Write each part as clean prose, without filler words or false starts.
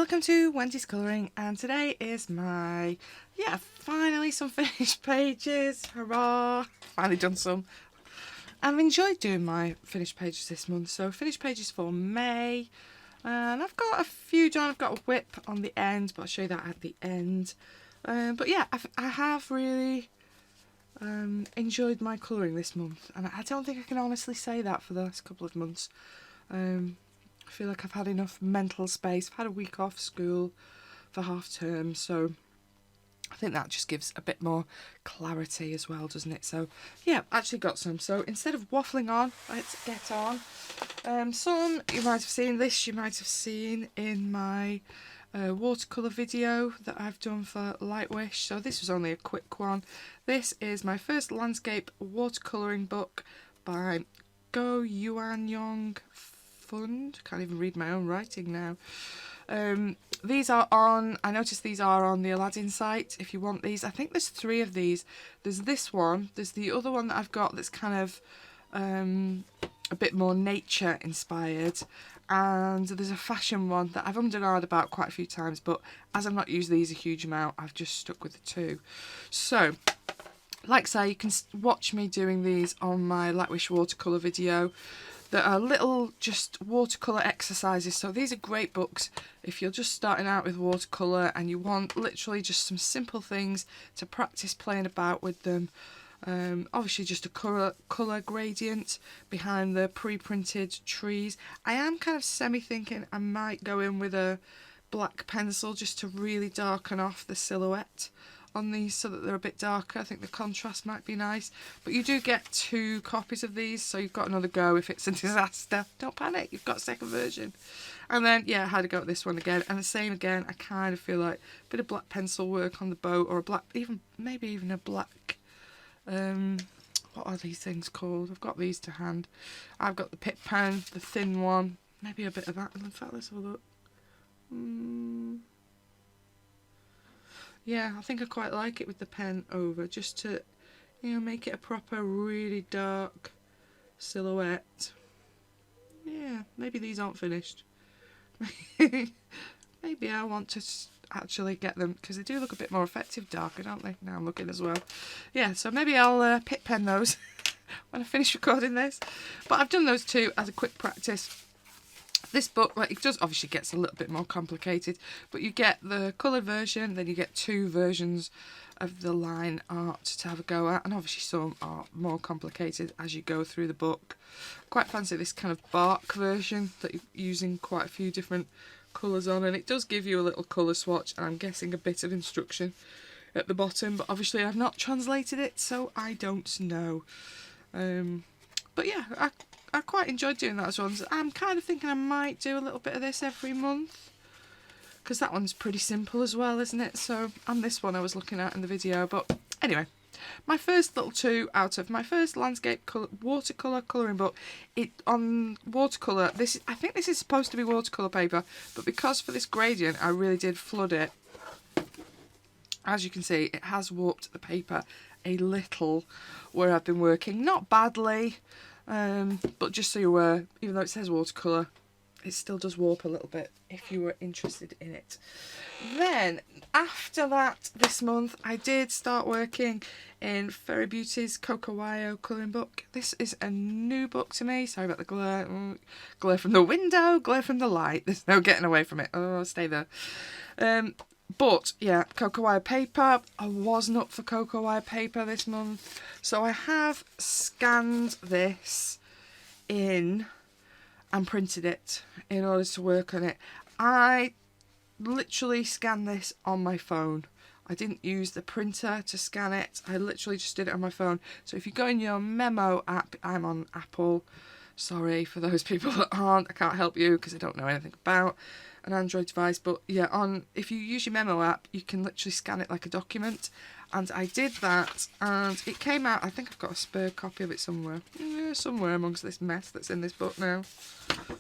Welcome to Wendy's Colouring, and today is my, finally some finished pages. Hurrah! Finally done some. I've enjoyed doing my finished pages this month, so finished pages for May. And I've got a few done. I've got a whip on the end, but I'll show you that at the end. But yeah, I have really enjoyed my colouring this month, and I don't think I can honestly say that for the last couple of months. I feel like I've had enough mental space. I've had a week off school for half term, so I think that just gives a bit more clarity as well, doesn't it? So yeah, actually got some. So instead of waffling on, let's get on. Some you might have seen this, you might have seen in my watercolour video that I've done for Lightwish. So this was only a quick one. This is my first landscape watercolouring book by Go Yuan Yong Fund. Can't even read my own writing now. These are on, I noticed these are on the Aladdin site if you want these. I think there's 3 of these. There's this one, there's the other one that I've got that's kind of a bit more nature inspired, and there's a fashion one that I've ummed and ahed about quite a few times, but as I've not used these a huge amount, I've just stuck with the 2. So, like I say, you can watch me doing these on my Lightwish watercolour video. That are little just watercolour exercises. So these are great books if you're just starting out with watercolour and you want literally just some simple things to practice playing about with them. Obviously just a colour gradient behind the pre-printed trees. I am kind of semi-thinking I might go in with a black pencil just to really darken off the silhouette on these so that they're a bit darker. I think the contrast might be nice, but you do get 2 copies of these, so you've got another go if it's a disaster. Don't panic, you've got a second version. And then yeah, I had to go at this one again, and the same again. I kind of feel like a bit of black pencil work on the boat, or a black, maybe even a black what are these things called? I've got these to hand. I've got the Pip pen, the thin one, maybe a bit of that. In fact, let's have a look. Yeah, I think I quite like it with the pen over, just to, make it a proper, really dark silhouette. Yeah, maybe these aren't finished. Maybe I want to actually get them, because they do look a bit more effective darker, don't they? Now I'm looking as well. Yeah, so maybe I'll Pip pen those when I finish recording this. But I've done those 2 as a quick practice. This book, it does obviously gets a little bit more complicated, but you get the coloured version, then you get 2 versions of the line art to have a go at, and obviously some are more complicated as you go through the book. I quite fancy this kind of bark version that you're using quite a few different colours on, and it does give you a little colour swatch, and I'm guessing a bit of instruction at the bottom, but obviously I've not translated it, so I don't know. But yeah, I quite enjoyed doing that as well. I'm kind of thinking I might do a little bit of this every month, because that one's pretty simple as well, isn't it? So, and this one I was looking at in the video. But anyway, my first little 2 out of my first landscape watercolour colouring book. On watercolour, I think this is supposed to be watercolour paper, but because for this gradient I really did flood it. As you can see, it has warped the paper a little where I've been working. Not badly. But just so you're aware, even though it says watercolour, it still does warp a little bit if you were interested in it. Then, after that, this month, I did start working in Furry Beauties Cocoa colouring book. This is a new book to me. Sorry about the glare. Glare from the window, glare from the light. There's no getting away from it. Oh, stay there. But yeah, cocoa wire paper. I wasn't up for cocoa wire paper this month, so I have scanned this in and printed it in order to work on it. I literally scanned this on my phone. I didn't use the printer to scan it. I literally just did it on my phone. So if you go in your memo app, I'm on Apple. Sorry for those people that aren't. I can't help you because I don't know anything about an Android device, but yeah, if you use your memo app, you can literally scan it like a document, and I did that, and it came out. I think I've got a spare copy of it somewhere, somewhere amongst this mess that's in this book now.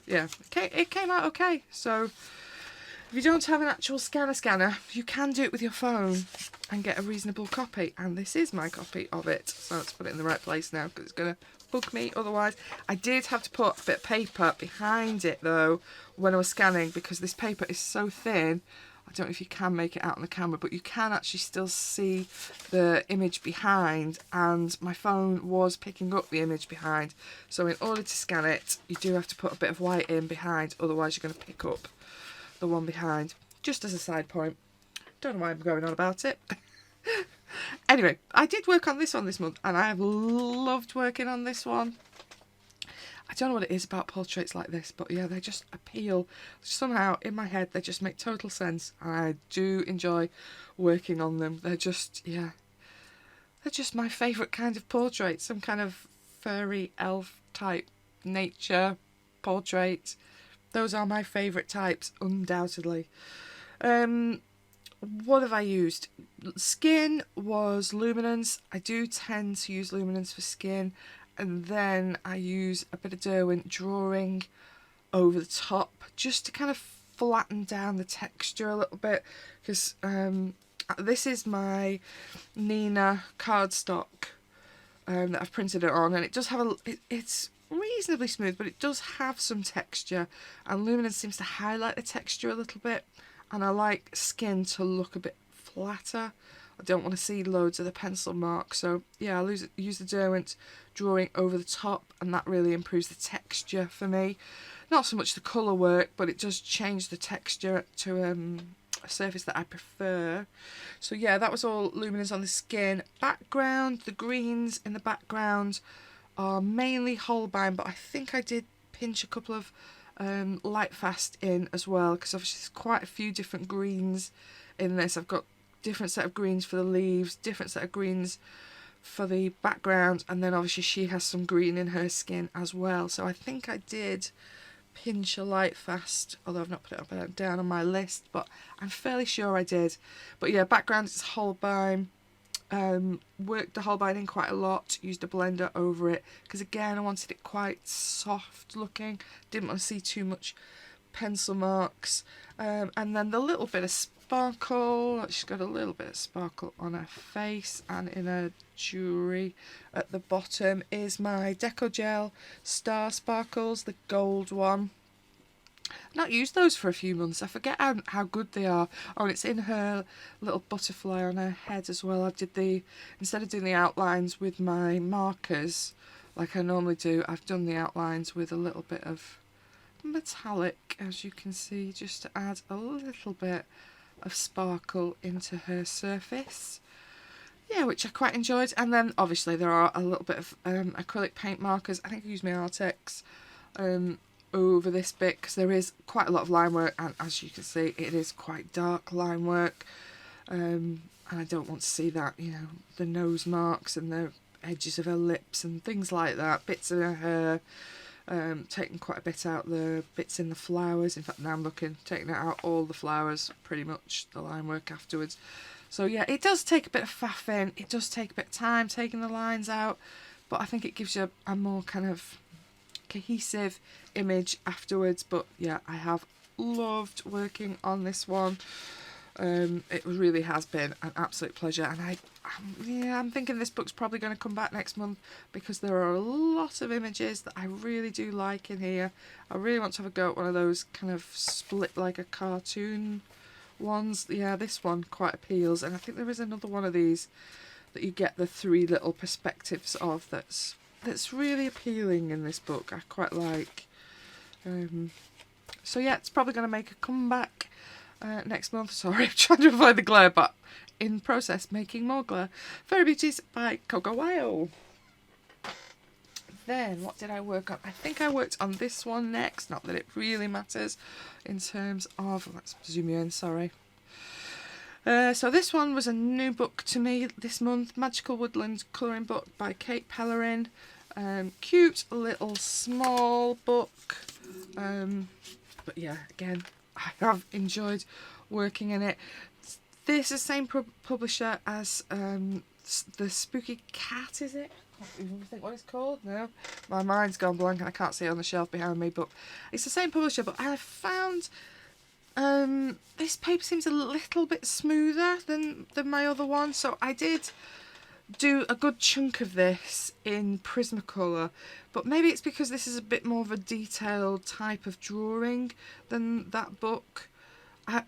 Yeah, it came out okay. So If you don't have an actual scanner, you can do it with your phone and get a reasonable copy. And this is my copy of it. So let's put it in the right place now because it's going to bug me otherwise. I did have to put a bit of paper behind it though when I was scanning because this paper is so thin. I don't know if you can make it out on the camera, but you can actually still see the image behind, and my phone was picking up the image behind. So in order to scan it, you do have to put a bit of white in behind, otherwise you're going to pick up the one behind. Just as a side point. Don't know why I'm going on about it. Anyway, I did work on this one this month, and I have loved working on this one. I don't know what it is about portraits like this, but yeah, they just appeal. Somehow, in my head, they just make total sense. And I do enjoy working on them. They're just, yeah, they're just my favourite kind of portrait. Some kind of furry elf type nature portrait. Those are my favourite types, undoubtedly. What have I used? Skin was luminance. I do tend to use luminance for skin. And then I use a bit of Derwent drawing over the top just to kind of flatten down the texture a little bit, because this is my Nina cardstock that I've printed it on, and it does have it's reasonably smooth, but it does have some texture, and luminance seems to highlight the texture a little bit, and I like skin to look a bit flatter. I don't want to see loads of the pencil marks, so yeah, I'll use the Derwent drawing over the top, and that really improves the texture for me. Not so much the colour work, but it does change the texture to a surface that I prefer. So yeah, that was all luminance on the skin. Background, the greens in the background are mainly Holbein, but I think I did pinch a couple of Lightfast in as well, because obviously there's quite a few different greens in this. I've got different set of greens for the leaves, different set of greens for the background, and then obviously she has some green in her skin as well. So I think I did pinch a Lightfast, although I've not put it down on my list, but I'm fairly sure I did. But yeah, background is Holbein. Worked the Holbein in quite a lot, used a blender over it, because again I wanted it quite soft looking, didn't want to see too much pencil marks. And then the little bit of sparkle, she's got a little bit of sparkle on her face and in her jewellery at the bottom is my Deco Gel Star Sparkles, the gold one. Not used those for a few months. I forget how good they are. Oh, and it's in her little butterfly on her head as well. I did instead of doing the outlines with my markers like I normally do, I've done the outlines with a little bit of metallic, as you can see, just to add a little bit of sparkle into her surface. Yeah, which I quite enjoyed. And then obviously there are a little bit of acrylic paint markers. I think I used my Artex over this bit because there is quite a lot of line work, and as you can see it is quite dark line work, and I don't want to see that, you know, the nose marks and the edges of her lips and things like that, bits of her hair, taking quite a bit out, the bits in the flowers. In fact, now I'm taking out all the flowers, pretty much the line work afterwards. So yeah, it does take a bit of faffing, it does take a bit of time taking the lines out, but I think it gives you a more kind of cohesive image afterwards. But yeah, I have loved working on this one. It really has been an absolute pleasure, and I'm thinking this book's probably going to come back next month because there are a lot of images that I really do like in here. I really want to have a go at one of those kind of split like a cartoon ones. Yeah, this one quite appeals, and I think there is another one of these that you get the three little perspectives of that's really appealing in this book. I quite like. So yeah, it's probably going to make a comeback next month. Sorry, I'm trying to avoid the glare, but in process making more glare. Furry Beauties by Coco Wyle. Then what did I work on? I think I worked on this one next, not that it really matters in terms of, let's zoom you in, sorry. So this one was a new book to me this month, Magical Woodland colouring book by Kate Pellerin. Cute little small book, but yeah, again, I have enjoyed working in it. This is the same publisher as the Spooky Cat, is it? I can't even think what it's called. No, my mind's gone blank and I can't see it on the shelf behind me, but it's the same publisher. But I found This paper seems a little bit smoother than my other one, so I did do a good chunk of this in Prismacolor, but maybe it's because this is a bit more of a detailed type of drawing than that book.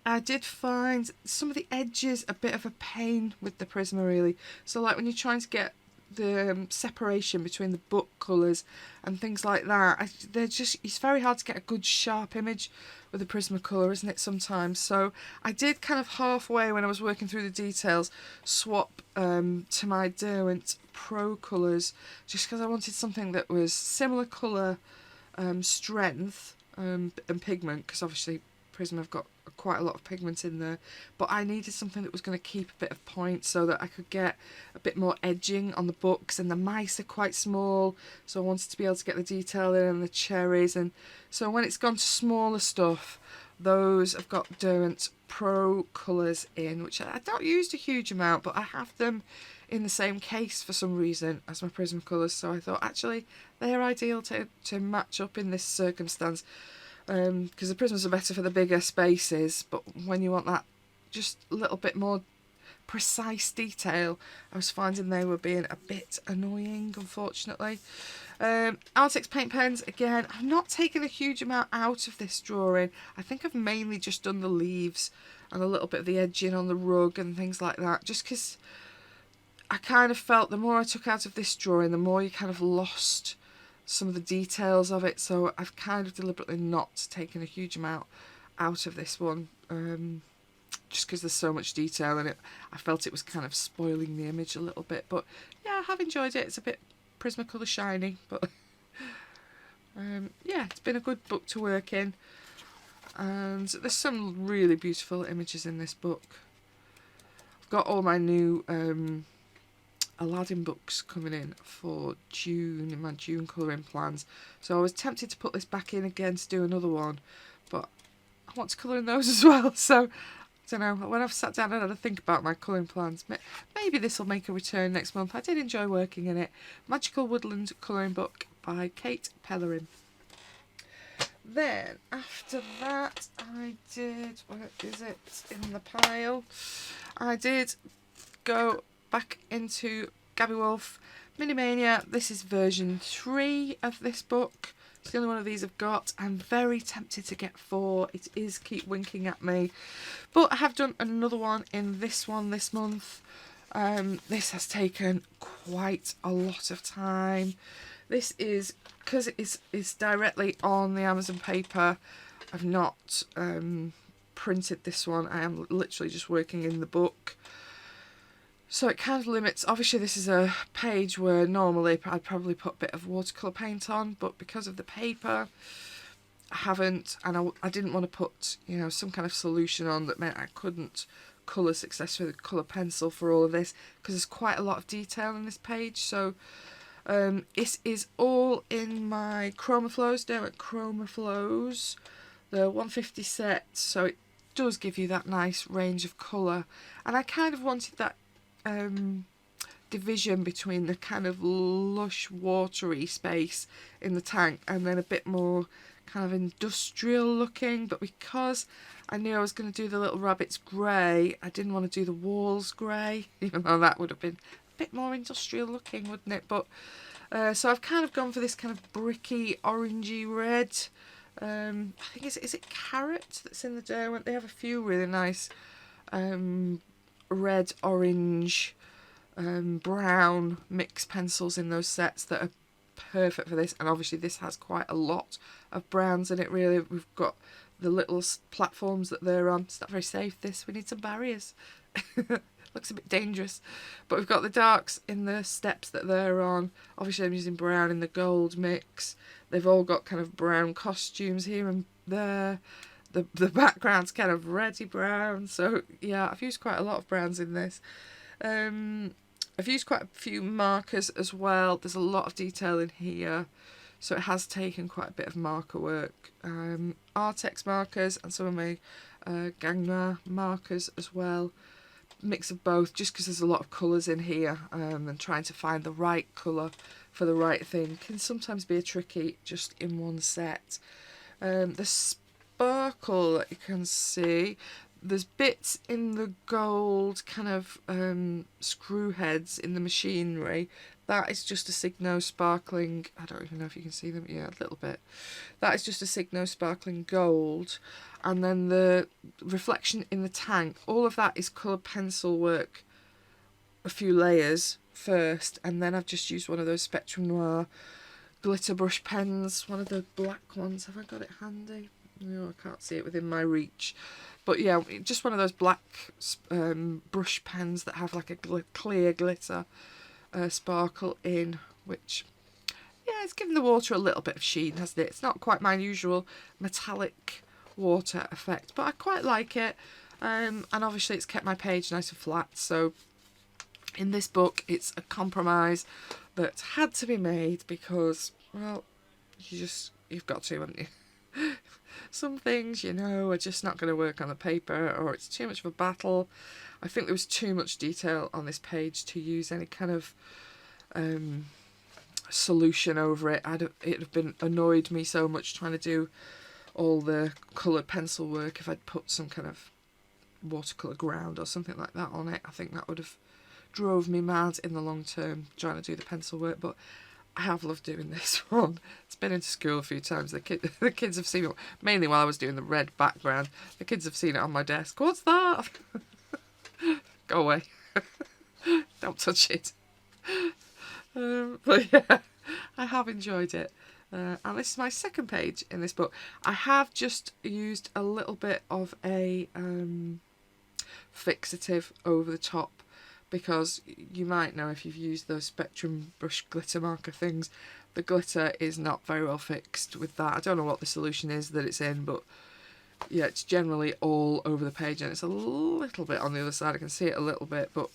I did find some of the edges a bit of a pain with the Prisma, really. So like when you're trying to get the separation between the book colours and things like that, it's very hard to get a good sharp image with the Prismacolor, isn't it, sometimes? So I did kind of halfway, when I was working through the details, swap to my Derwent Pro colours, just because I wanted something that was similar colour strength and pigment, because obviously Prism have got quite a lot of pigment in there, but I needed something that was going to keep a bit of point so that I could get a bit more edging on the books, and the mice are quite small, so I wanted to be able to get the detail in, and the cherries, and so when it's gone to smaller stuff, those have got Derwent Pro colours in, which I don't use a huge amount, but I have them in the same case for some reason as my Prism colours, so I thought actually they're ideal to match up in this circumstance. Because the prisms are better for the bigger spaces, but when you want that just a little bit more precise detail, I was finding they were being a bit annoying, unfortunately. Artix paint pens, again, I've not taken a huge amount out of this drawing. I think I've mainly just done the leaves and a little bit of the edging on the rug and things like that, just because I kind of felt the more I took out of this drawing, the more you kind of lost some of the details of it, so I've kind of deliberately not taken a huge amount out of this one, just because there's so much detail in it. I felt it was kind of spoiling the image a little bit, but yeah, I have enjoyed it. It's a bit Prismacolor shiny, but yeah, it's been a good book to work in, and there's some really beautiful images in this book. I've got all my new Aladdin books coming in for June, in my June colouring plans, so I was tempted to put this back in again to do another one, but I want to colour in those as well, so I don't know, when I've sat down and had to think about my colouring plans, maybe this will make a return next month. I did enjoy working in it. Magical Woodland colouring book by Kate Pellerin. Then after that I did, where is it in the pile, I did go back into Gabby Wolf Mini Mania. This is version 3 of this book. It's the only one of these I've got. I'm very tempted to get 4. It is keep winking at me, but I have done another one in this one this month. This has taken quite a lot of time. This is because it's directly on the Amazon paper. I've not printed this one. I am literally just working in the book. So it kind of limits, obviously this is a page where normally I'd probably put a bit of watercolour paint on, but because of the paper I haven't, and I didn't want to put, you know, some kind of solution on that meant I couldn't colour successfully with colour pencil for all of this, because there's quite a lot of detail in this page. So this is all in my Chroma Flows, Derwent Chroma Flows, the 150 set, so it does give you that nice range of colour, and I kind of wanted that division between the kind of lush watery space in the tank and then a bit more kind of industrial looking, but because I knew I was going to do the little rabbits grey, I didn't want to do the walls grey, even though that would have been a bit more industrial looking, wouldn't it? But so I've kind of gone for this kind of bricky orangey red. I think is it carrot that's in the Derwent? They have a few really nice red, orange, brown mixed pencils in those sets that are perfect for this, and obviously this has quite a lot of browns in it. Really, we've got the little platforms that they're on. It's not very safe, this. We need some barriers. Looks a bit dangerous, but we've got the darks in the steps that they're on. Obviously I'm using brown in the gold mix. They've all got kind of brown costumes here and there. The background's kind of reddy brown, so yeah, I've used quite a lot of browns in this. I've used quite a few markers as well. There's a lot of detail in here, so it has taken quite a bit of marker work. Artex markers and some of my Gangma markers as well. Mix of both, just because there's a lot of colours in here, and trying to find the right colour for the right thing can sometimes be a tricky just in one set. The sparkle that you can see. There's bits in the gold kind of screw heads in the machinery. That is just a Signo sparkling, I don't even know if you can see them, yeah, a little bit. That is just a Signo sparkling gold. And then the reflection in the tank, all of that is coloured pencil work, a few layers first, and then I've just used one of those Spectrum Noir glitter brush pens, one of the black ones. Have I got it handy? No, I can't see it within my reach. But yeah, just one of those black brush pens that have like a clear glitter sparkle in, which, yeah, it's given the water a little bit of sheen, hasn't it? It's not quite my usual metallic water effect, but I quite like it. And obviously it's kept my page nice and flat, so in this book it's a compromise that had to be made because, well, you've got to, haven't you? Some things, you know, are just not going to work on the paper, or it's too much of a battle. I think there was too much detail on this page to use any kind of solution over it. It'd have been annoyed me so much trying to do all the coloured pencil work if I'd put some kind of watercolour ground or something like that on it. I think that would have drove me mad in the long term trying to do the pencil work, but I have loved doing this one. It's been into school a few times. The kids have seen it, mainly while I was doing the red background. The kids have seen it on my desk. What's that? Go away. Don't touch it. But yeah, I have enjoyed it. And this is my second page in this book. I have just used a little bit of a fixative over the top, because you might know if you've used those Spectrum brush glitter marker things, the glitter is not very well fixed with that. I don't know what the solution is that it's in, but yeah, it's generally all over the page, and it's a little bit on the other side. I can see it a little bit, but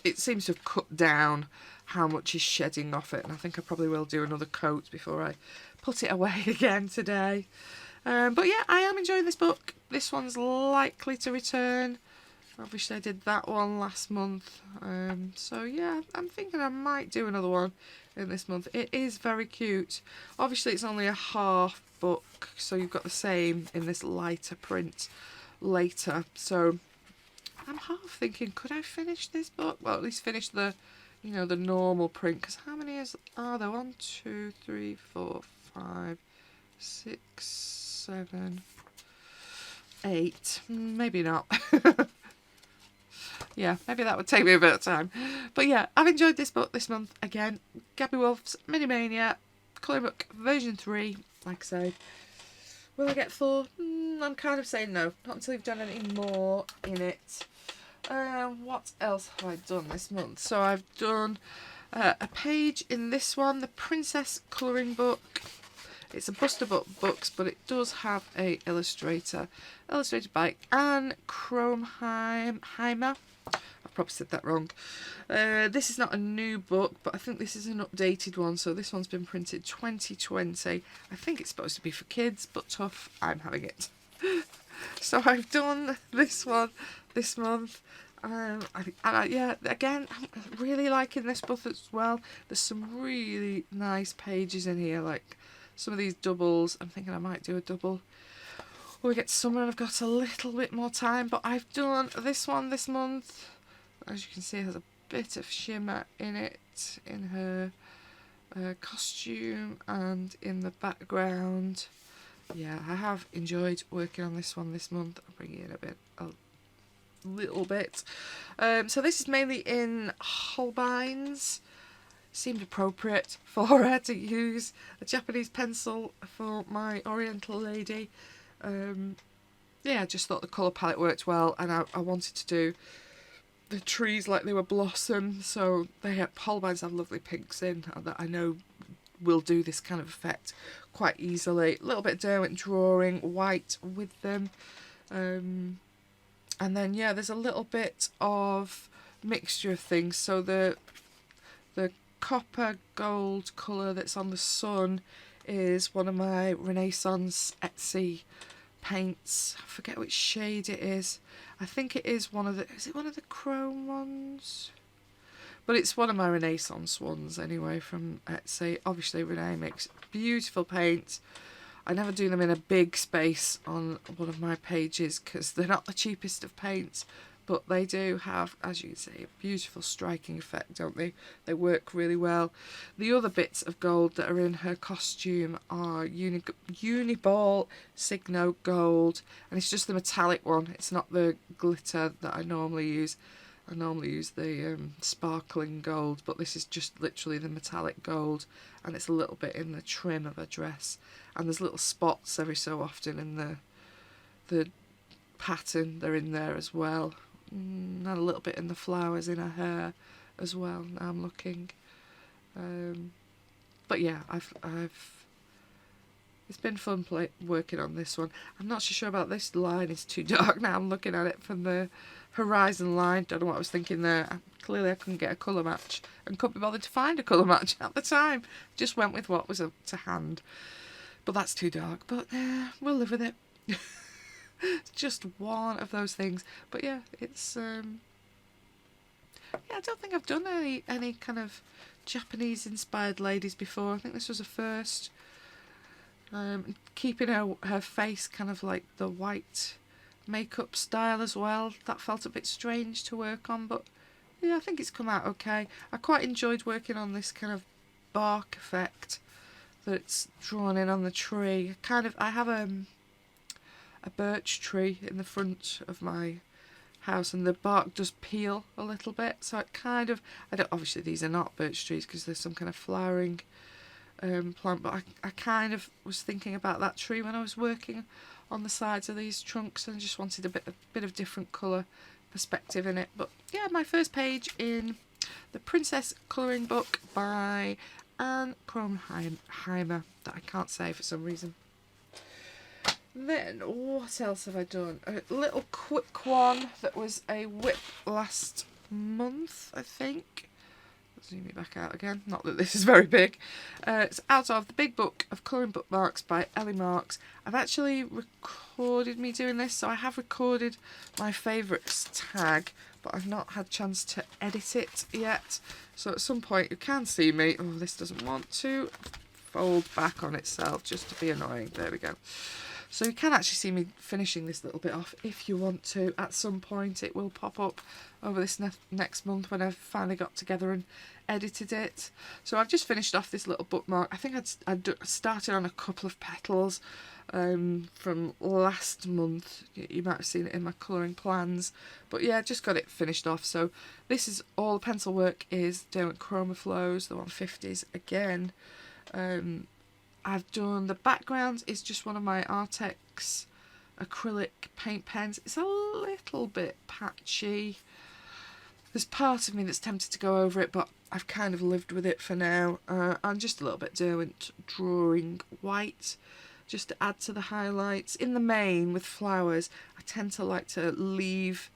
it seems to have cut down how much is shedding off it, and I think I probably will do another coat before I put it away again today. But yeah, I am enjoying this book. This one's likely to return. Obviously I did that one last month, so yeah, I'm thinking I might do another one in this month. It is very cute. Obviously it's only a half book, so you've got the same in this lighter print later, so I'm half thinking, could I finish this book? Well, at least finish the, you know, the normal print, because how many are there? 1, 2, 3, 4, 5, 6, 7, 8, maybe not. Yeah, maybe that would take me a bit of time. But yeah, I've enjoyed this book this month again. Gabby Wolf's Mini Mania, colouring book version 3, like I say. Will I get 4? I'm kind of saying no. Not until you've done anything more in it. What else have I done this month? So I've done a page in this one, the Princess Colouring Book. It's a Buster Book Books, but it does have a illustrator. Illustrated by Anne Kromheimer. I've probably said that wrong. This is not a new book, but I think this is an updated one. So this one's been printed 2020. I think it's supposed to be for kids, but tough, I'm having it. So I've done this one this month. Yeah, again, I'm really liking this book as well. There's some really nice pages in here, like some of these doubles. I'm thinking I might do a double when we get to summer and I've got a little bit more time, but I've done this one this month. As you can see, it has a bit of shimmer in it, in her costume and in the background. Yeah, I have enjoyed working on this one this month. I'll bring it in a little bit. So this is mainly in Holbein's. Seemed appropriate for her to use a Japanese pencil for my Oriental lady. Yeah, I just thought the colour palette worked well, and I wanted to do the trees like they were blossom, so Holbein's have lovely pinks in that I know will do this kind of effect quite easily. A little bit of Derwent drawing, white with them, and then yeah, there's a little bit of mixture of things. So the copper gold colour that's on the sun is one of my Renaissance Etsy paints. I forget which shade it is. I think it is one of the, is it one of the chrome ones? But it's one of my Renaissance ones anyway from Etsy. Obviously Renee makes beautiful paint. I never do them in a big space on one of my pages because they're not the cheapest of paints, but they do have, as you can see, a beautiful striking effect, don't they? They work really well. The other bits of gold that are in her costume are Uniball Signo Gold, and it's just the metallic one. It's not the glitter that I normally use. I normally use the sparkling gold, but this is just literally the metallic gold, and it's a little bit in the trim of her dress, and there's little spots every so often in the pattern. They're in there as well, and a little bit in the flowers in her hair as well. Now I'm looking, but yeah, I've it's been fun working on this one. I'm not so sure about this line. It's too dark now. I'm looking at it from the horizon line. Don't know what I was thinking there. Clearly I couldn't get a colour match and couldn't be bothered to find a colour match at the time. Just went with what was to hand. But that's too dark. But we'll live with it. It's just one of those things. But yeah, it's yeah, I don't think I've done any kind of Japanese inspired ladies before. I think this was a first. Keeping her face kind of like the white makeup style as well. That felt a bit strange to work on, but yeah, I think it's come out okay. I quite enjoyed working on this kind of bark effect that's drawn in on the tree. I have a birch tree in the front of my house, and the bark does peel a little bit, so it kind of, obviously these are not birch trees because there's some kind of flowering plant, but I kind of was thinking about that tree when I was working on the sides of these trunks, and just wanted a bit of different colour perspective in it. But yeah, my first page in the Princess Colouring Book by Anne Kronheimer, that I can't say for some reason. Then what else have I done? A little quick one that was a whip last month, I think. Zoom it back out again, not that this is very big. It's out of the Big Book of Colouring Bookmarks by Ellie Marks. I've actually recorded me doing this, so I have recorded my favourites tag, but I've not had a chance to edit it yet. So at some point you can see me. Oh, this doesn't want to fold back on itself, just to be annoying. There we go. So you can actually see me finishing this little bit off if you want to. At some point it will pop up over this next month when I've finally got together and edited it. So I've just finished off this little bookmark. I think I'd started on a couple of petals from last month. You might have seen it in my colouring plans. But yeah, just got it finished off. So this is all the pencil work is Derwent Chroma Flows, the 150s again. I've done the background is just one of my Artex acrylic paint pens. It's a little bit patchy. There's part of me that's tempted to go over it, but I've kind of lived with it for now. I'm just a little bit Derwent drawing white just to add to the highlights. In the main with flowers, I tend to like to leave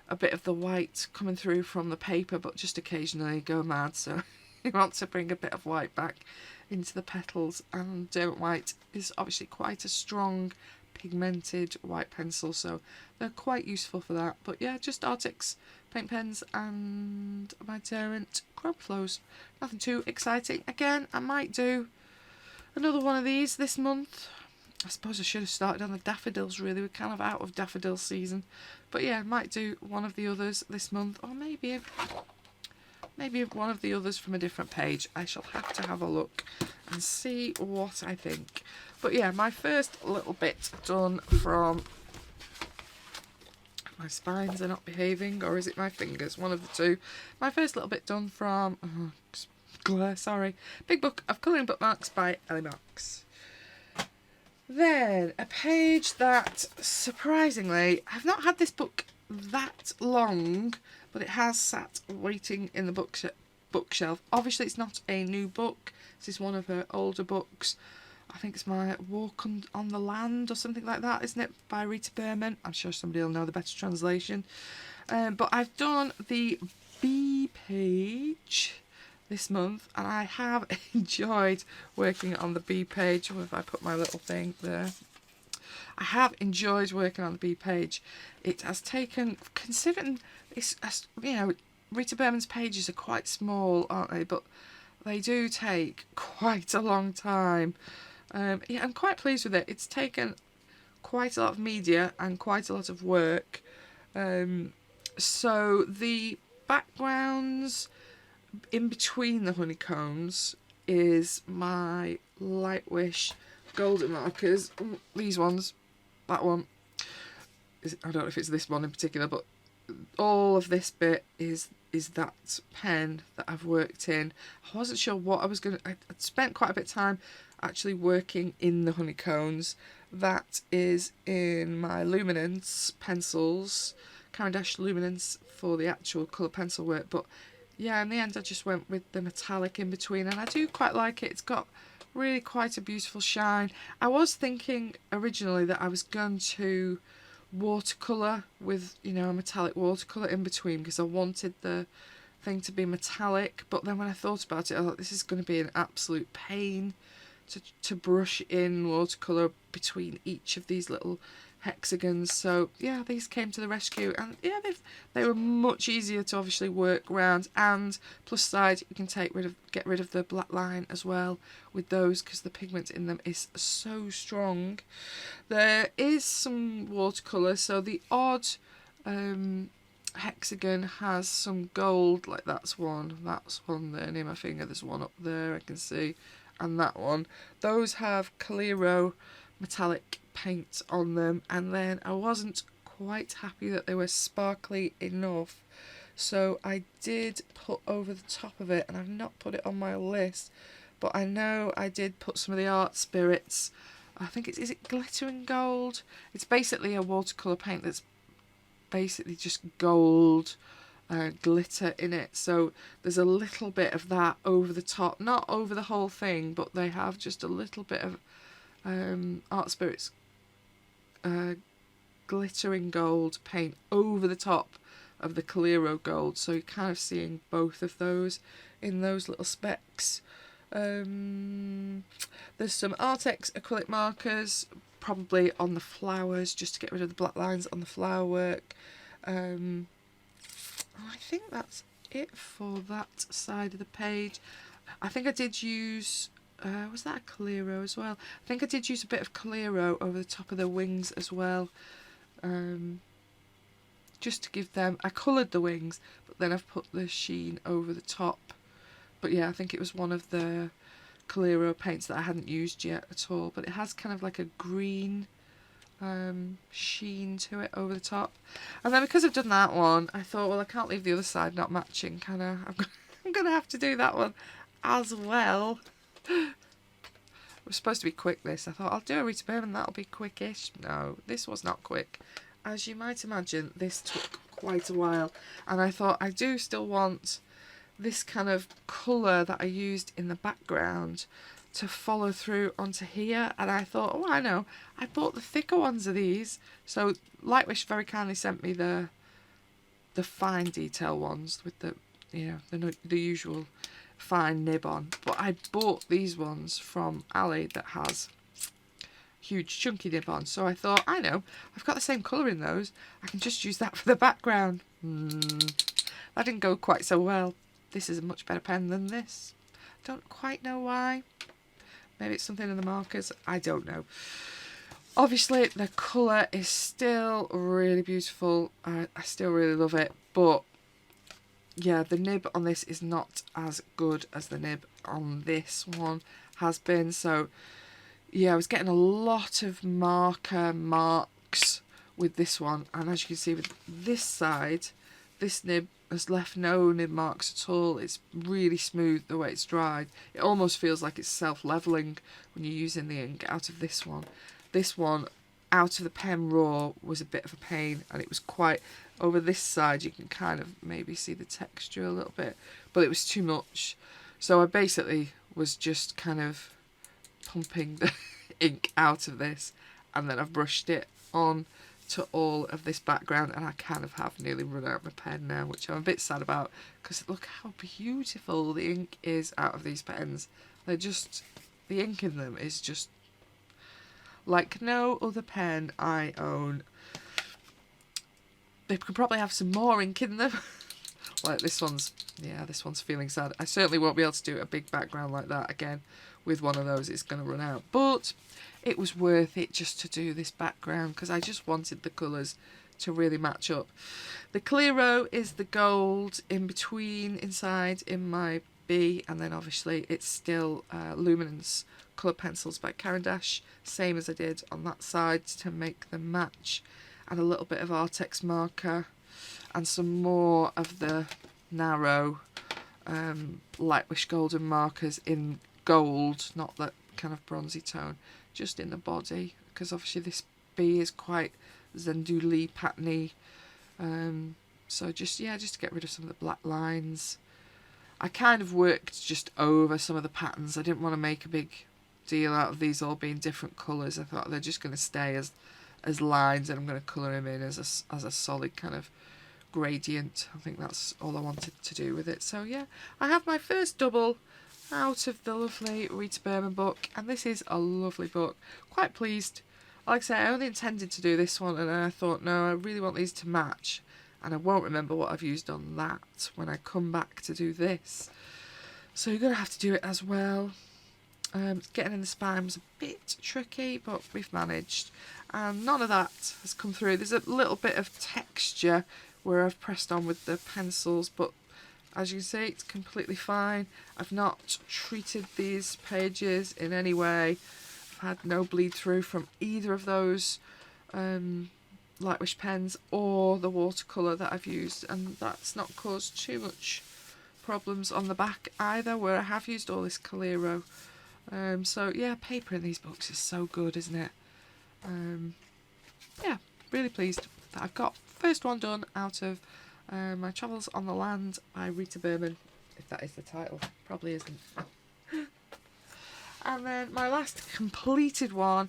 a bit of the white coming through from the paper, but just occasionally go mad, so you want to bring a bit of white back into the petals. And Derwent White is obviously quite a strong pigmented white pencil, so they're quite useful for that. But yeah, just Artex paint pens and my Derwent Chroma Flows. Nothing too exciting. Again, I might do another one of these this month. I suppose I should have started on the daffodils, really. We're kind of out of daffodil season, but yeah, I might do one of the others this month, or maybe one of the others from a different page. I shall have to have a look and see what I think. But yeah, my first little bit done from... My spines are not behaving, or is it my fingers? One of the two. My first little bit done from... sorry. Big Book of Colouring Bookmarks by Ellie Marks. Then, a page that, surprisingly, I've not had this book that long, but it has sat waiting in the bookshelf. Obviously, it's not a new book. This is one of her older books. I think it's my Walk on the Land or something like that, isn't it? By Rita Burman. I'm sure somebody will know the better translation. But I've done the B page this month, and I have enjoyed working on the B page. What if I put my little thing there? I have enjoyed working on the B page. It has taken, considering it's, you know, Rita Burman's pages are quite small, aren't they? But they do take quite a long time. Yeah, I'm quite pleased with it. It's taken quite a lot of media and quite a lot of work. So the backgrounds in between the honeycombs is my Light Wish golden markers. These ones, that one. I don't know if it's this one in particular, but all of this bit is that pen that I've worked in. I wasn't sure what I was going to... I'd spent quite a bit of time actually working in the honeycombs. That is in my Luminance pencils, Caran d'Ache Luminance for the actual colour pencil work. But yeah, in the end I just went with the metallic in between, and I do quite like it. It's got really quite a beautiful shine. I was thinking originally that I was going to watercolour with, you know, a metallic watercolour in between, because I wanted the thing to be metallic. But then when I thought about it, I thought this is going to be an absolute pain to brush in watercolour between each of these little hexagons. So yeah, these came to the rescue, and yeah, they were much easier to obviously work around. And plus side, you can get rid of the black line as well with those, because the pigment in them is so strong. There is some watercolour, so the odd hexagon has some gold, like that's one there near my finger, there's one up there I can see, and that one. Those have Calero metallic paint on them, and then I wasn't quite happy that they were sparkly enough, so I did put over the top of it, and I've not put it on my list, but I know I did put some of the Art Spirits. I think is it glittering gold? It's basically a watercolour paint that's basically just gold glitter in it, so there's a little bit of that over the top, not over the whole thing, but they have just a little bit of Art Spirits glittering gold paint over the top of the Calero gold, so you're kind of seeing both of those in those little specks. There's some Artex acrylic markers, probably on the flowers, just to get rid of the black lines on the flower work. I think that's it for that side of the page. I think I did use, was that a Calero as well? I think I did use a bit of Calero over the top of the wings as well, just to give them, I coloured the wings, but then I've put the sheen over the top. But yeah, I think it was one of the Calero paints that I hadn't used yet at all, but it has kind of like a green sheen to it over the top. And then because I've done that one, I thought, well, I can't leave the other side not matching, can I? I'm going to have to do that one as well. It was supposed to be quick, this. I thought, I'll do a Rita Burman, that'll be quickish. No, this was not quick. As you might imagine, this took quite a while, and I thought, I do still want this kind of colour that I used in the background to follow through onto here, and I thought, oh, I know, I bought the thicker ones of these. So Light Wish very kindly sent me the fine detail ones with the, you know, the usual fine nib on, but I bought these ones from Ali that has huge chunky nib on, so I thought, I know, I've got the same colour in those, I can just use that for the background. That didn't go quite so well. This is a much better pen than this. Don't quite know why. Maybe it's something in the markers, I don't know. Obviously the colour is still really beautiful, I still really love it, but yeah, the nib on this is not as good as the nib on this one has been. So yeah, I was getting a lot of marks with this one, and as you can see with this side, this nib has left no nib marks at all. It's really smooth the way it's dried. It almost feels like it's self-levelling when you're using the ink out of this one. This one, out of the pen raw, was a bit of a pain, and it was quite... Over this side you can kind of maybe see the texture a little bit, but it was too much. So I basically was just kind of pumping the ink out of this, and then I've brushed it on to all of this background, and I kind of have nearly run out of my pen now, which I'm a bit sad about, because look how beautiful the ink is out of these pens. They're just... the ink in them is just like no other pen I own. They could probably have some more ink in them. Like this one's, yeah, this one's feeling sad. I certainly won't be able to do a big background like that again with one of those it's going to run out. But it was worth it just to do this background because I just wanted the colours to really match up. The Clearo is the gold in between inside in my B, and then obviously it's still Luminance coloured pencils by Caran d'Ache, same as I did on that side to make them match, and a little bit of Artex marker and some more of the narrow Light Wish golden markers in gold, not that kind of bronzy tone, just in the body, because obviously this B is quite Zenduli patterny, so just to get rid of some of the black lines. I kind of worked just over some of the patterns. I didn't want to make a big deal out of these all being different colours. I thought they're just going to stay as lines, and I'm going to colour them in as a solid kind of gradient. I think that's all I wanted to do with it. So yeah, I have my first double out of the lovely Rita Burman book, and this is a lovely book. Quite pleased. Like I say, I only intended to do this one, and then I thought, no, I really want these to match, and I won't remember what I've used on that when I come back to do this. So you're going to have to do it as well. Getting in the spine was a bit tricky, but we've managed. And none of that has come through. There's a little bit of texture where I've pressed on with the pencils, but as you can see, it's completely fine. I've not treated these pages in any way. I've had no bleed through from either of those Light Wish pens or the watercolour that I've used, and that's not caused too much problems on the back either, where I have used all this Clearo. So yeah, paper in these books is so good, isn't it? Yeah, really pleased that I've got first one done out of my Travels on the Land by Rita Burman, if that is the title. Probably isn't. And then my last completed one,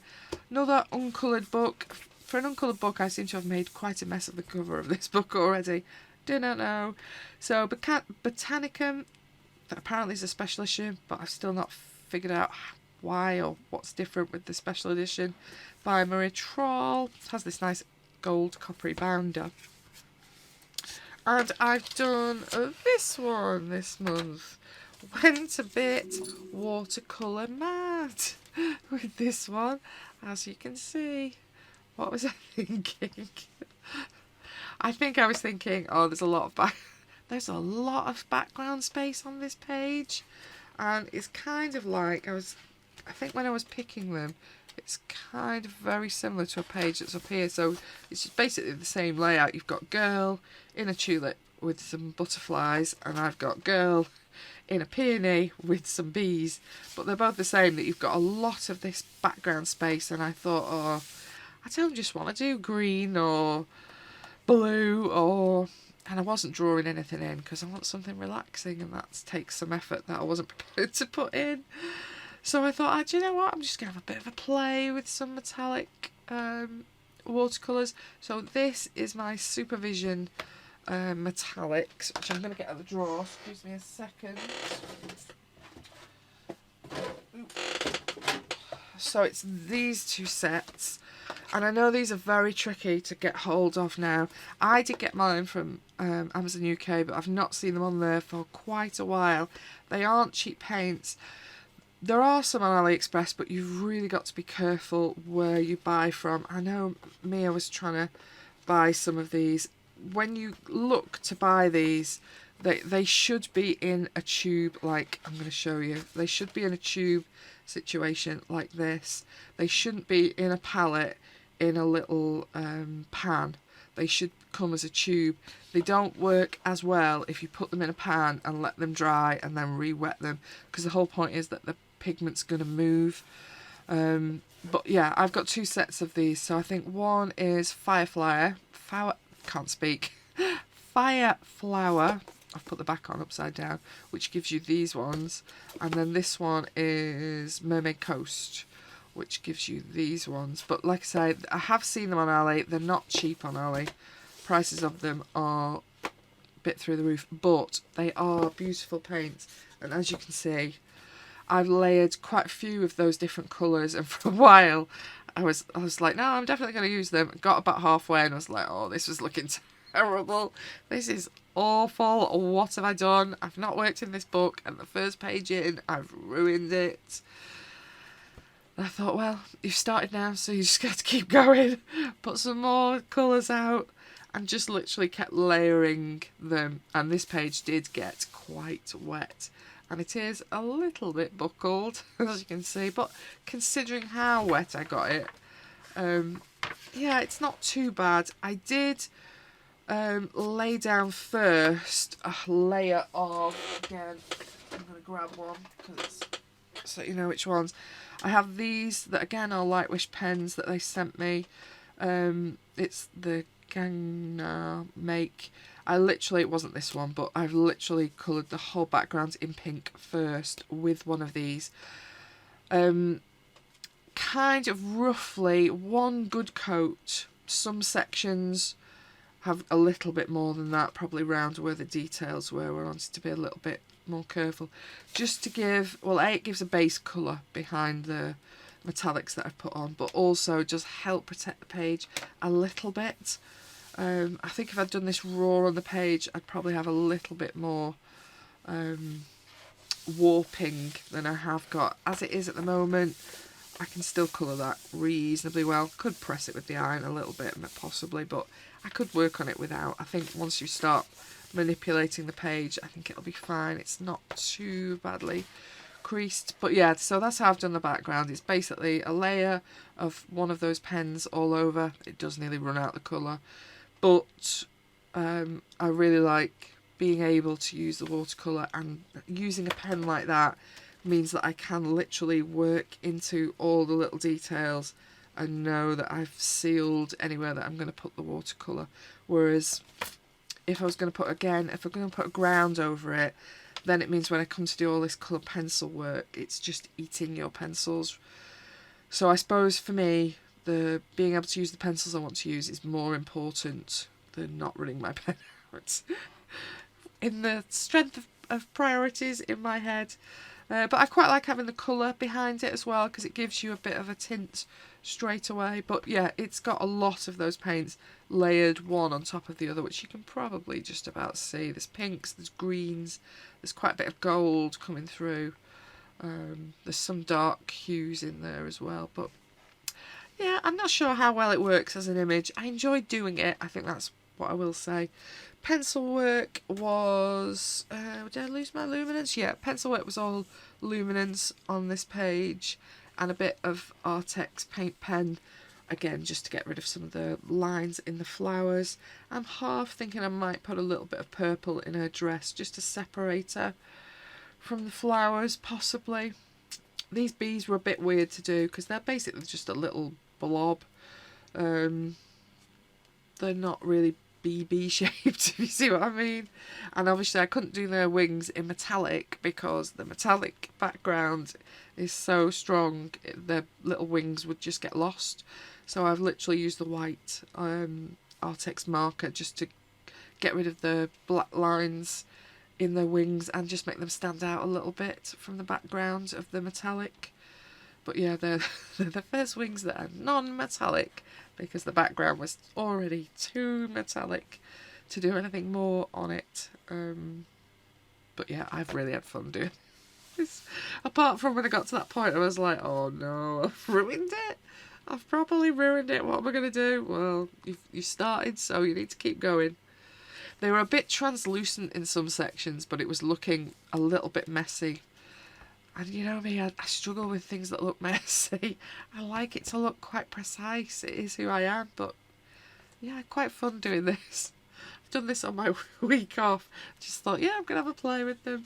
another uncoloured book. For an uncoloured book, I seem to have made quite a mess of the cover of this book already. Do not know. So Botanicum, that apparently is a special issue, but I've still not figured out why or what's different with the special edition, by Maria Troll. It has this nice gold coppery bounder. And I've done this one this month. Went a bit watercolour mad with this one, as you can see. What was I thinking? I think I was thinking, oh, there's a lot of background space on this page, and it's kind of like I think when I was picking them, it's kind of very similar to a page that's up here. So it's just basically the same layout. You've got girl in a tulip with some butterflies, and I've got girl in a peony with some bees, but they're both the same, that you've got a lot of this background space. And I thought, oh, I don't just want to do green or blue, and I wasn't drawing anything in because I want something relaxing, and that takes some effort that I wasn't prepared to put in. So I thought, do you know what, I'm just going to have a bit of a play with some metallic watercolours. So this is my Supervision metallics, which I'm going to get out of the drawer. Excuse me a second. So it's these two sets, and I know these are very tricky to get hold of now. I did get mine from Amazon UK, but I've not seen them on there for quite a while. They aren't cheap paints. There are some on AliExpress, but you've really got to be careful where you buy from. I know Mia was trying to buy some of these. When you look to buy these, they should be in a tube, like I'm going to show you. They should be in a tube situation like this. They shouldn't be in a palette in a little pan. They should come as a tube. They don't work as well if you put them in a pan and let them dry and then re-wet them, because the whole point is that the pigment's going to move. But yeah, I've got two sets of these. So I think one is Fire Flower. I've put the back on upside down, which gives you these ones, and then this one is Mermaid Coast, which gives you these ones. But like I say, I have seen them on Ali. They're not cheap on Ali. Prices of them are a bit through the roof, but they are beautiful paints. And as you can see, I've layered quite a few of those different colours, and for a while I was like, no, I'm definitely going to use them. Got about halfway and I was like, oh, this was looking terrible. This is awful. What have I done? I've not worked in this book, and the first page in, I've ruined it. And I thought, well, you've started now, so you just got to keep going. Put some more colours out, and just literally kept layering them. And this page did get quite wet, and it is a little bit buckled, as you can see. But considering how wet I got it, yeah, it's not too bad. I did lay down first a layer of, again, I'm going to grab one because it's so you know which ones. I have these that again are Light Wish pens that they sent me. It's the Gangna make. It wasn't this one, but I've literally coloured the whole background in pink first with one of these. Kind of roughly one good coat. Some sections have a little bit more than that, probably round where the details were, where I wanted to be a little bit more careful. Just to give, well, it gives a base colour behind the metallics that I've put on, but also just help protect the page a little bit. I think if I'd done this raw on the page, I'd probably have a little bit more warping than I have got. As it is at the moment, I can still colour that reasonably well. Could press it with the iron a little bit, possibly, but I could work on it without. I think once you start manipulating the page, I think it'll be fine. It's not too badly creased. But yeah, so that's how I've done the background. It's basically a layer of one of those pens all over. It does nearly run out the colour. But I really like being able to use the watercolour, and using a pen like that means that I can literally work into all the little details and know that I've sealed anywhere that I'm going to put the watercolour. Whereas if I was going to put, again, if I'm going to put a ground over it, then it means when I come to do all this coloured pencil work, it's just eating your pencils. So I suppose for me, the being able to use the pencils I want to use is more important than not running my pen out. In the strength of priorities in my head. But I quite like having the colour behind it as well, because it gives you a bit of a tint straight away. But yeah, it's got a lot of those paints layered one on top of the other, which you can probably just about see. There's pinks, there's greens, there's quite a bit of gold coming through. There's some dark hues in there as well. But yeah, I'm not sure how well it works as an image. I enjoyed doing it, I think that's what I will say. Pencil work was, did I lose my luminance? Yeah, pencil work was all luminance on this page, and a bit of Artex paint pen, again, just to get rid of some of the lines in the flowers. I'm half thinking I might put a little bit of purple in her dress, just to separate her from the flowers, possibly. These bees were a bit weird to do, because they're basically just a little blob. They're not really BB shaped, if you see what I mean. And obviously I couldn't do their wings in metallic because the metallic background is so strong, their little wings would just get lost. So I've literally used the white Artex marker just to get rid of the black lines in their wings and just make them stand out a little bit from the background of the metallic. But yeah, they're the first wings that are non-metallic, because the background was already too metallic to do anything more on it. But yeah, I've really had fun doing this. Apart from when I got to that point, I was like, oh no, I've ruined it. I've probably ruined it. What am I going to do? Well, you started, so you need to keep going. They were a bit translucent in some sections, but it was looking a little bit messy. And you know me, I struggle with things that look messy. I like it to look quite precise. It is who I am, but yeah, quite fun doing this. I've done this on my week off. Just thought, yeah, I'm going to have a play with them.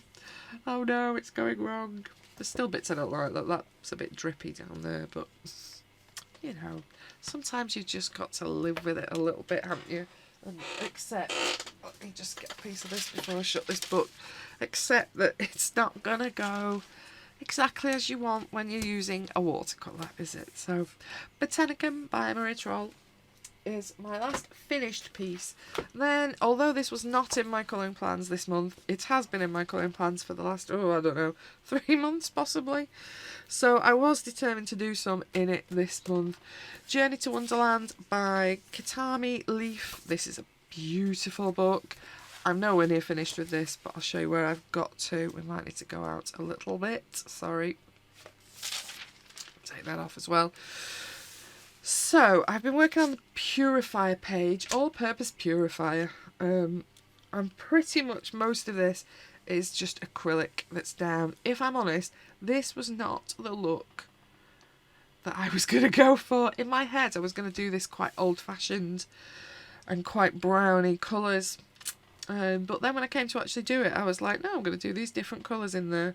Oh no, it's going wrong. There's still bits I don't like. That's a bit drippy down there, but you know, sometimes you've just got to live with it a little bit, haven't you? And accept, let me just get a piece of this before I shut this book, accept that it's not going to go exactly as you want when you're using a watercolour, is it? So, Botanicum by Maria Troll is my last finished piece. Then, although this was not in my colouring plans this month, it has been in my colouring plans for the last, I don't know, 3 months possibly. So I was determined to do some in it this month. Journey to Wonderland by Kitami Leaf. This is a beautiful book. I'm nowhere near finished with this, but I'll show you where I've got to. We might need to go out a little bit. Sorry. So take that off as well. So I've been working on the purifier page, all-purpose purifier. And pretty much most of this is just acrylic that's down. If I'm honest, this was not the look that I was going to go for. In my head, I was going to do this quite old-fashioned and quite browny colours. But then when I came to actually do it, I was like, no, I'm going to do these different colours in there.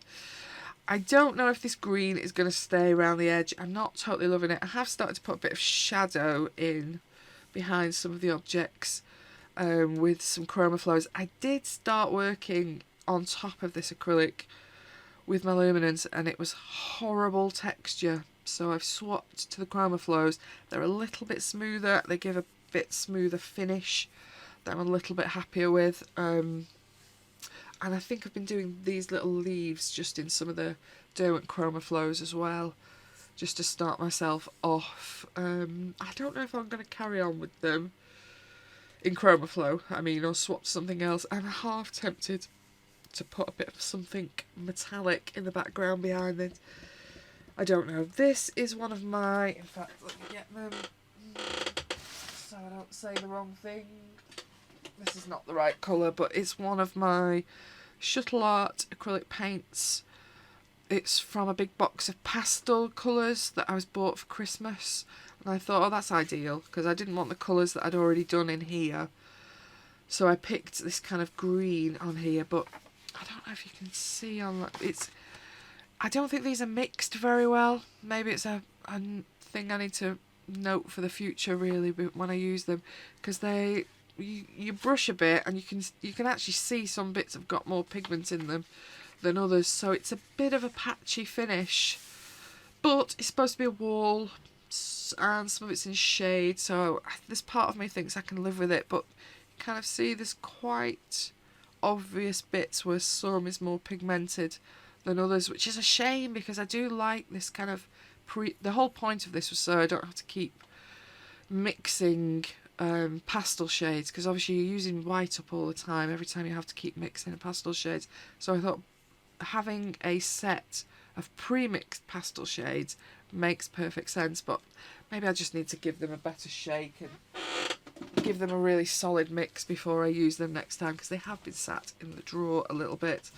I don't know if this green is going to stay around the edge. I'm not totally loving it. I have started to put a bit of shadow in behind some of the objects with some chroma flows. I did start working on top of this acrylic with my luminance, and it was horrible texture. So I've swapped to the chroma flows. They're a little bit smoother. They give a bit smoother finish that I'm a little bit happier with. And I think I've been doing these little leaves just in some of the Derwent chroma flows as well, just to start myself off. I don't know if I'm going to carry on with them in chroma flow, or swap to something else. I'm half tempted to put a bit of something metallic in the background behind it. I don't know. This is one of my... In fact, let me get them so I don't say the wrong thing. This is not the right colour, but it's one of my Shuttle Art acrylic paints. It's from a big box of pastel colours that I was bought for Christmas. And I thought, oh, that's ideal, because I didn't want the colours that I'd already done in here. So I picked this kind of green on here, but I don't know if you can see on that. I don't think these are mixed very well. Maybe it's a thing I need to note for the future, really, when I use them, because you brush a bit and you can actually see some bits have got more pigment in them than others, so it's a bit of a patchy finish, but it's supposed to be a wall and some of it's in shade, so this part of me thinks I can live with it, but you kind of see there's quite obvious bits where some is more pigmented than others, which is a shame, because I do like this kind of the whole point of this was so I don't have to keep mixing pastel shades, because obviously you're using white up all the time every time you have to keep mixing the pastel shades. So I thought having a set of pre-mixed pastel shades makes perfect sense, but maybe I just need to give them a better shake and give them a really solid mix before I use them next time, because they have been sat in the drawer a little bit.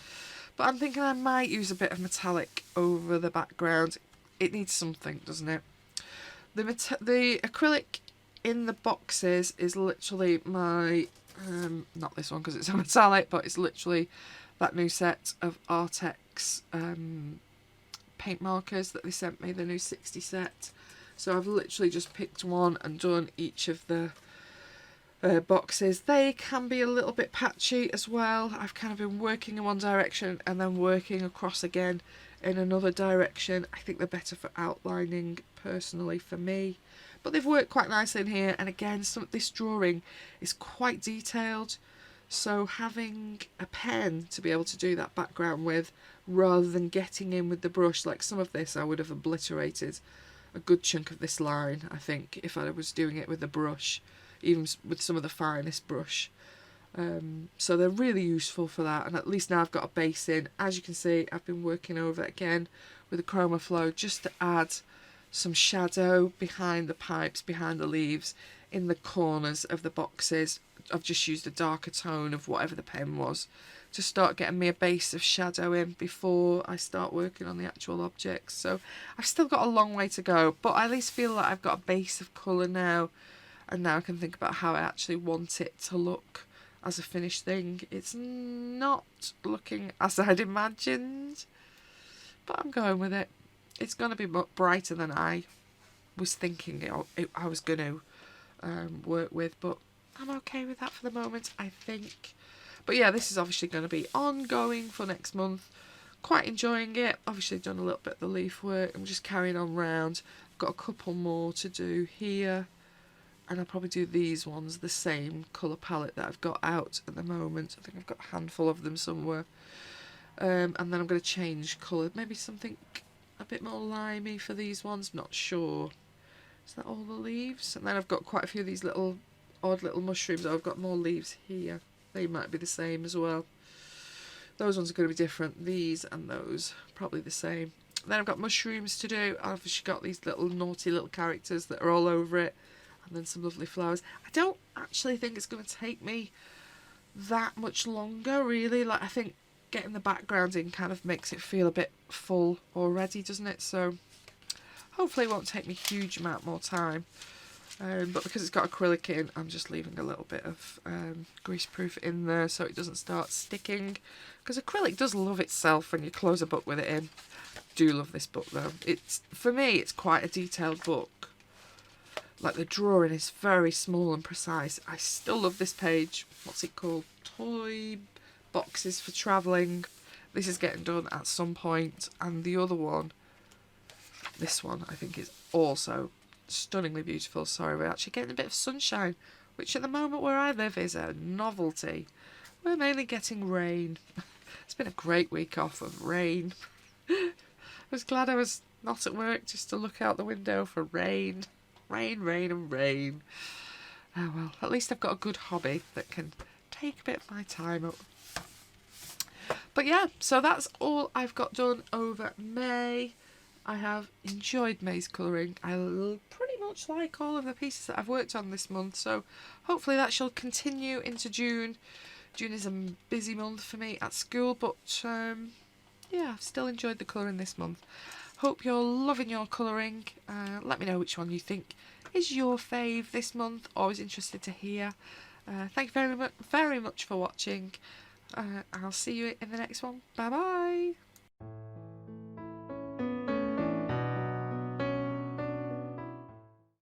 But I'm thinking I might use a bit of metallic over the background. It needs something, doesn't it? The acrylic in the boxes is literally my, not this one because it's a metallic, but it's literally that new set of Artex paint markers that they sent me, the new 60 set. So I've literally just picked one and done each of the boxes. They can be a little bit patchy as well. I've kind of been working in one direction and then working across again in another direction. I think they're better for outlining personally for me, but they've worked quite nicely in here. And again, this drawing is quite detailed, so having a pen to be able to do that background with, rather than getting in with the brush, like some of this I would have obliterated a good chunk of this line, I think, if I was doing it with a brush, even with some of the finest brush. So they're really useful for that, and at least now I've got a base in. As you can see, I've been working over it again with the chroma flow just to add some shadow behind the pipes, behind the leaves, in the corners of the boxes. I've just used a darker tone of whatever the pen was to start getting me a base of shadow in before I start working on the actual objects. So I've still got a long way to go, but I at least feel like I've got a base of colour now, and now I can think about how I actually want it to look as a finished thing. It's not looking as I'd imagined, but I'm going with it. It's going to be much brighter than I was thinking I was going to work with, but I'm okay with that for the moment, I think. But yeah, this is obviously going to be ongoing for next month. Quite enjoying it. Obviously done a little bit of the leaf work. I'm just carrying on round. I've got a couple more to do here, and I'll probably do these ones, the same colour palette that I've got out at the moment. I think I've got a handful of them somewhere. And then I'm going to change colour. Maybe something a bit more limey for these ones. Not sure. Is that all the leaves? And then I've got quite a few of these little odd little mushrooms. Oh, I've got more leaves here. They might be the same as well. Those ones are going to be different. These and those probably the same. Then I've got mushrooms to do. I've obviously got these little naughty little characters that are all over it. And then some lovely flowers. I don't actually think it's going to take me that much longer, really. Like, I think getting the background in kind of makes it feel a bit full already, doesn't it? So hopefully it won't take me a huge amount more time. But because it's got acrylic in, I'm just leaving a little bit of greaseproof in there so it doesn't start sticking. Because acrylic does love itself when you close a book with it in. I do love this book though. It's, for me, it's quite a detailed book. Like, the drawing is very small and precise. I still love this page. What's it called? Toy boxes for travelling. This is getting done at some point. And the other one, this one, I think is also stunningly beautiful. Sorry, we're actually getting a bit of sunshine, which at the moment where I live is a novelty. We're mainly getting rain. It's been a great week off of rain. I was glad I was not at work just to look out the window for rain. Rain, rain and rain. Oh well, at least I've got a good hobby that can take a bit of my time up. But yeah, so that's all I've got done over May. I have enjoyed May's colouring. I pretty much like all of the pieces that I've worked on this month, so hopefully that shall continue into June. June is a busy month for me at school, but yeah, I've still enjoyed the colouring this month. Hope you're loving your colouring. Let me know which one you think is your fave this month. Always interested to hear. Thank you very much for watching. I'll see you in the next one. Bye bye.